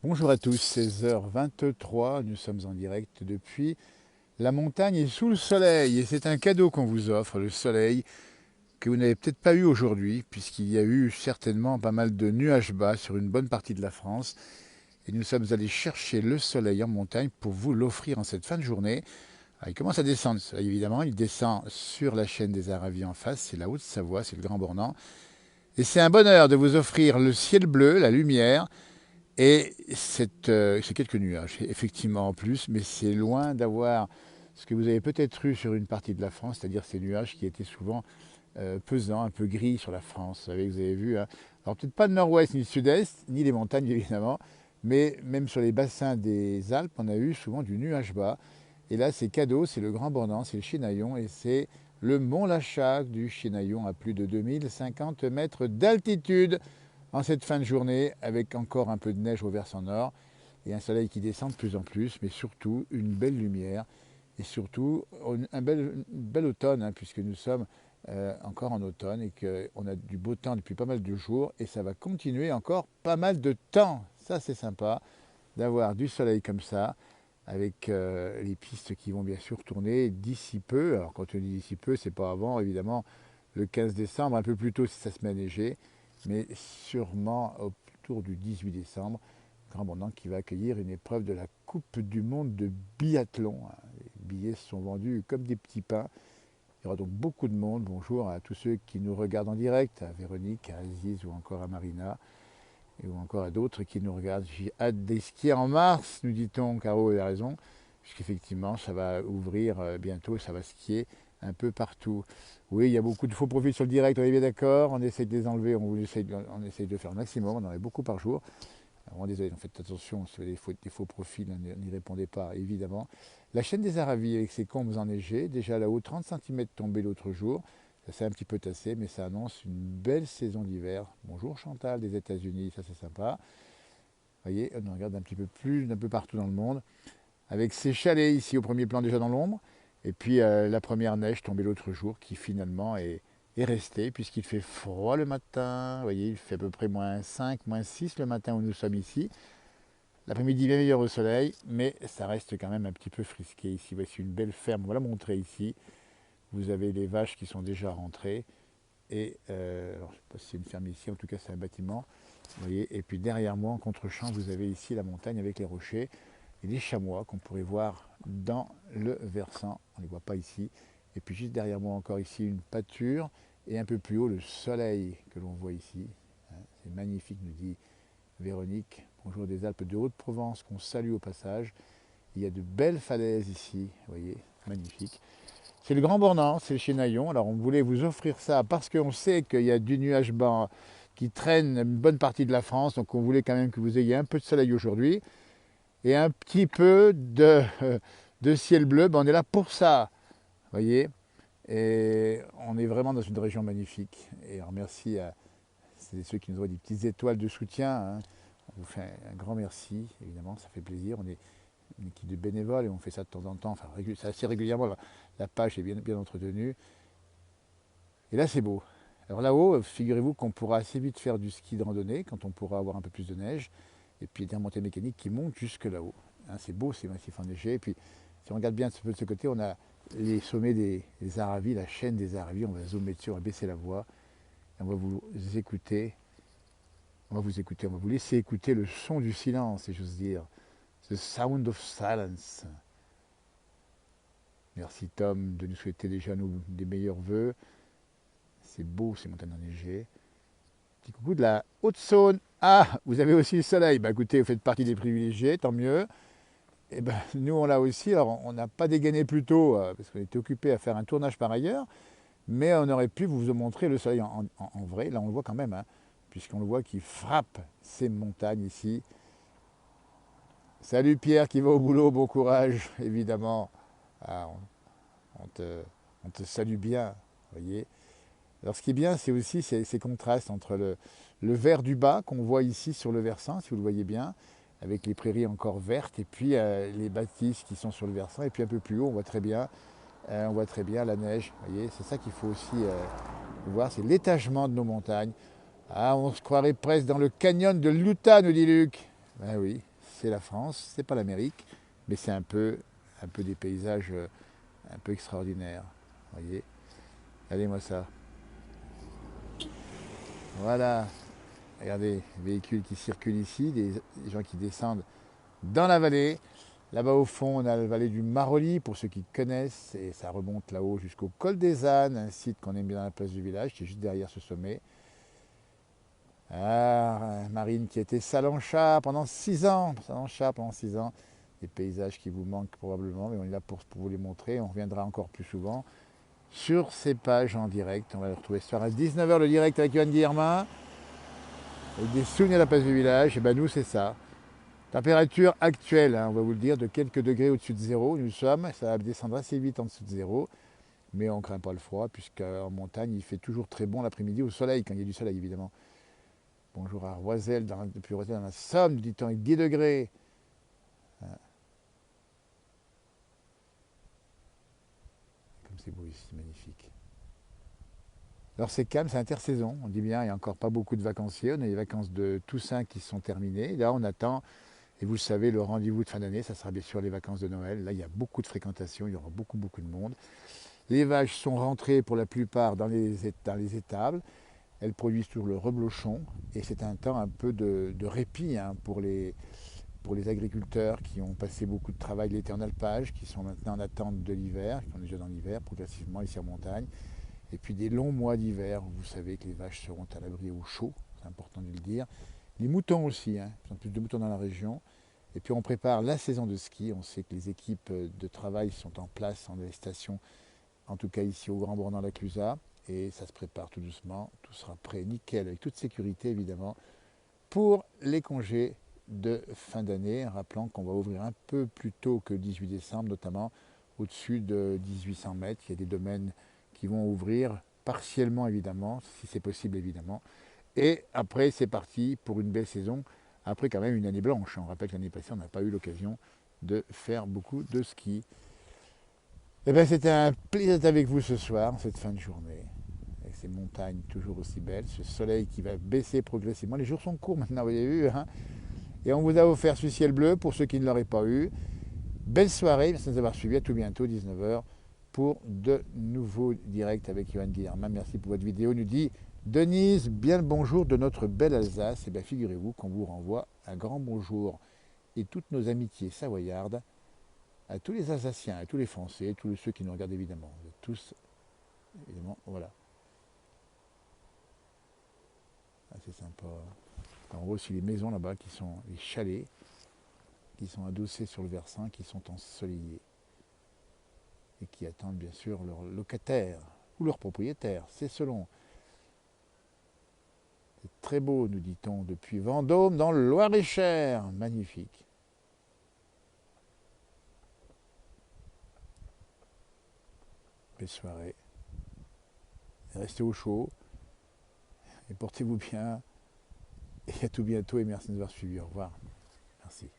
Bonjour à tous, 16h23, nous sommes en direct depuis la montagne et sous le soleil. Et c'est un cadeau qu'on vous offre, le soleil, que vous n'avez peut-être pas eu aujourd'hui, puisqu'il y a eu certainement pas mal de nuages bas sur une bonne partie de la France. Et nous sommes allés chercher le soleil en montagne pour vous l'offrir en cette fin de journée. Alors, il commence à descendre, le soleil évidemment, il descend sur la chaîne des Aravis en face, c'est la Haute-Savoie, c'est le Grand Bornand. Et c'est un bonheur de vous offrir le ciel bleu, la lumière, et c'est quelques nuages, effectivement en plus, mais c'est loin d'avoir ce que vous avez peut-être eu sur une partie de la France, c'est-à-dire ces nuages qui étaient souvent pesants, un peu gris sur la France. Vous avez vu, hein. Alors peut-être pas le nord-ouest ni le sud-est, ni les montagnes évidemment, mais même sur les bassins des Alpes, on a eu souvent du nuage bas. Et là, c'est cadeau, c'est le Grand Bornand, c'est le Chinaillon, et c'est le mont Lachac du Chinaillon à plus de 2050 mètres d'altitude en cette fin de journée, avec encore un peu de neige au versant nord et un soleil qui descend de plus en plus, mais surtout une belle lumière et surtout un bel automne, hein, puisque nous sommes encore en automne et qu'on a du beau temps depuis pas mal de jours et ça va continuer encore pas mal de temps. Ça, c'est sympa d'avoir du soleil comme ça, avec les pistes qui vont bien sûr tourner d'ici peu. Alors quand on dit d'ici peu, c'est pas avant, évidemment, le 15 décembre, un peu plus tôt si ça se met à neiger, mais sûrement autour du 18 décembre, Grand Bornand qui va accueillir une épreuve de la Coupe du Monde de biathlon. Les billets sont vendus comme des petits pains. Il y aura donc beaucoup de monde. Bonjour à tous ceux qui nous regardent en direct, à Véronique, à Aziz ou encore à Marina, ou encore à d'autres qui nous regardent. J'ai hâte de skier en mars, nous dit-on, Caro a raison, puisqu'effectivement ça va ouvrir bientôt, ça va skier un peu partout. Oui, il y a beaucoup de faux profils sur le direct, on est bien d'accord, on essaye de les enlever, on essaye de faire le maximum, on en a beaucoup par jour. Alors, désolé, faites attention, si vous avez des faux profils, n'y répondez pas, évidemment. La chaîne des Aravis avec ses combes enneigées, déjà là-haut, 30 cm tombés l'autre jour. Ça s'est un petit peu tassé, mais ça annonce une belle saison d'hiver. Bonjour Chantal des États-Unis, ça c'est sympa. Vous voyez, on regarde un petit peu plus, un peu partout dans le monde. Avec ces chalets ici au premier plan déjà dans l'ombre. Et puis la première neige tombée l'autre jour qui finalement est restée puisqu'il fait froid le matin. Vous voyez, il fait à peu près moins 5, moins 6 le matin où nous sommes ici. L'après-midi bien meilleur au soleil, mais ça reste quand même un petit peu frisqué ici. Voici une belle ferme, on va la montrer ici. Vous avez les vaches qui sont déjà rentrées. Et alors, je ne sais pas si c'est une ferme ici, en tout cas c'est un bâtiment. Vous voyez, et puis derrière moi, en contre-champ, vous avez ici la montagne avec les rochers et les chamois qu'on pourrait voir dans le versant. On ne les voit pas ici. Et puis juste derrière moi, encore ici, une pâture. Et un peu plus haut, le soleil que l'on voit ici. C'est magnifique, nous dit Véronique. Bonjour des Alpes de Haute-Provence, qu'on salue au passage. Il y a de belles falaises ici, vous voyez, magnifique. C'est le Grand Bornand, c'est le Chinaillon. Alors on voulait vous offrir ça parce qu'on sait qu'il y a du nuage bas qui traîne une bonne partie de la France. Donc on voulait quand même que vous ayez un peu de soleil aujourd'hui et un petit peu de ciel bleu. Ben, on est là pour ça, vous voyez. Et on est vraiment dans une région magnifique. Et alors merci à ceux qui nous envoient des petites étoiles de soutien, hein. On vous fait un grand merci, évidemment, ça fait plaisir. On est une équipe de bénévoles et on fait ça de temps en temps, enfin c'est assez régulièrement, la page est bien entretenue. Et là c'est beau. Alors là-haut, figurez-vous qu'on pourra assez vite faire du ski de randonnée quand on pourra avoir un peu plus de neige, et puis des remontées mécaniques qui montent jusque là-haut. Hein, c'est beau ces massifs enneigés, et puis si on regarde bien un peu de ce côté, on a les sommets des Aravis, la chaîne des Aravis, on va zoomer dessus, on va baisser la voix, et on va vous écouter, on va vous laisser écouter le son du silence, si j'ose dire. The Sound of Silence. Merci Tom de nous souhaiter déjà nous des meilleurs voeux. C'est beau ces montagnes enneigées. Petit coucou de la Haute-Saône. Ah, vous avez aussi le soleil. Bah écoutez, vous faites partie des privilégiés, tant mieux. Et ben nous on l'a aussi. Alors on n'a pas dégainé plus tôt parce qu'on était occupé à faire un tournage par ailleurs, mais on aurait pu vous montrer le soleil en vrai. Là on le voit quand même, hein, puisqu'on le voit qui frappe ces montagnes ici. Salut Pierre qui va au boulot, bon courage, évidemment. Ah, on te, on te salue bien, vous voyez. Alors ce qui est bien, c'est aussi ces contrastes entre le vert du bas qu'on voit ici sur le versant, si vous le voyez bien, avec les prairies encore vertes, et puis les bâtisses qui sont sur le versant, et puis un peu plus haut, on voit très bien la neige. Vous voyez, c'est ça qu'il faut aussi voir, c'est l'étagement de nos montagnes. Ah, on se croirait presque dans le canyon de l'Utah, nous dit Luc. Ben oui, c'est la France, c'est pas l'Amérique, mais c'est un peu des paysages un peu extraordinaires. Vous voyez, regardez-moi ça. Voilà, regardez, véhicules qui circulent ici, des gens qui descendent dans la vallée. Là-bas au fond, on a la vallée du Maroli, pour ceux qui connaissent, et ça remonte là-haut jusqu'au col des Ânes, un site qu'on aime bien dans la place du village, qui est juste derrière ce sommet. Ah, Marine qui était Salanchard pendant 6 ans. Salanchard pendant 6 ans. Des paysages qui vous manquent probablement, mais on est là pour vous les montrer. On reviendra encore plus souvent sur ces pages en direct. On va les retrouver ce soir à 19 h le direct avec Johan Guillermin. Avec des souvenirs de la place du village. Et ben nous, c'est ça. Température actuelle, hein, on va vous le dire, de quelques degrés au-dessus de zéro. Nous sommes, ça va descendre assez vite en dessous de zéro. Mais on ne craint pas le froid, puisqu'en montagne, il fait toujours très bon l'après-midi au soleil, quand il y a du soleil, évidemment. Bonjour à Roiselle, depuis Roiselle dans la Somme, dit-on, avec 10 degrés. Comme c'est beau ici, magnifique. Alors c'est calme, c'est intersaison, on dit bien, il n'y a encore pas beaucoup de vacanciers. On a les vacances de Toussaint qui sont terminées. Là, on attend, et vous le savez, le rendez-vous de fin d'année, ça sera bien sûr les vacances de Noël. Là, il y a beaucoup de fréquentation, il y aura beaucoup, beaucoup de monde. Les vaches sont rentrées pour la plupart dans les étables. Elles produisent toujours le reblochon, et c'est un temps un peu de répit, hein, pour les agriculteurs qui ont passé beaucoup de travail l'été en alpage, qui sont maintenant en attente de l'hiver, qui sont déjà dans l'hiver progressivement ici en montagne. Et puis des longs mois d'hiver où vous savez que les vaches seront à l'abri au chaud, c'est important de le dire. Les moutons aussi, hein, il y a plus de moutons dans la région. Et puis on prépare la saison de ski. On sait que les équipes de travail sont en place dans les stations, en tout cas ici au Grand Bornand la Clusaz. Et ça se prépare tout doucement. Tout sera prêt, nickel, avec toute sécurité évidemment, pour les congés de fin d'année. Rappelant qu'on va ouvrir un peu plus tôt que le 18 décembre, notamment au-dessus de 1800 mètres. Il y a des domaines qui vont ouvrir partiellement évidemment, si c'est possible évidemment. Et après c'est parti pour une belle saison, après quand même une année blanche. On rappelle que l'année passée on n'a pas eu l'occasion de faire beaucoup de ski. Eh bien c'était un plaisir d'être avec vous ce soir, cette fin de journée, avec ces montagnes toujours aussi belles, ce soleil qui va baisser progressivement. Les jours sont courts maintenant, vous avez vu, hein, et on vous a offert ce ciel bleu pour ceux qui ne l'auraient pas eu. Belle soirée, merci de nous avoir suivis, à tout bientôt, 19 h, pour de nouveaux directs avec Johan Guillermin. Merci pour votre vidéo, nous dit Denise, bien le bonjour de notre belle Alsace. Et bien figurez-vous qu'on vous renvoie un grand bonjour et toutes nos amitiés savoyardes à tous les Alsaciens, à tous les Français, tous ceux qui nous regardent évidemment. Vous êtes tous, évidemment, voilà. Ah, c'est sympa. On voit aussi les maisons là-bas qui sont les chalets, qui sont adossés sur le versant, qui sont ensoleillés et qui attendent bien sûr leur locataire ou leur propriétaire. C'est selon. C'est très beau, nous dit-on, depuis Vendôme dans le Loir-et-Cher. Magnifique. Belle soirée. Restez au chaud et portez-vous bien. Et à tout bientôt et merci de nous avoir suivis. Au revoir. Merci.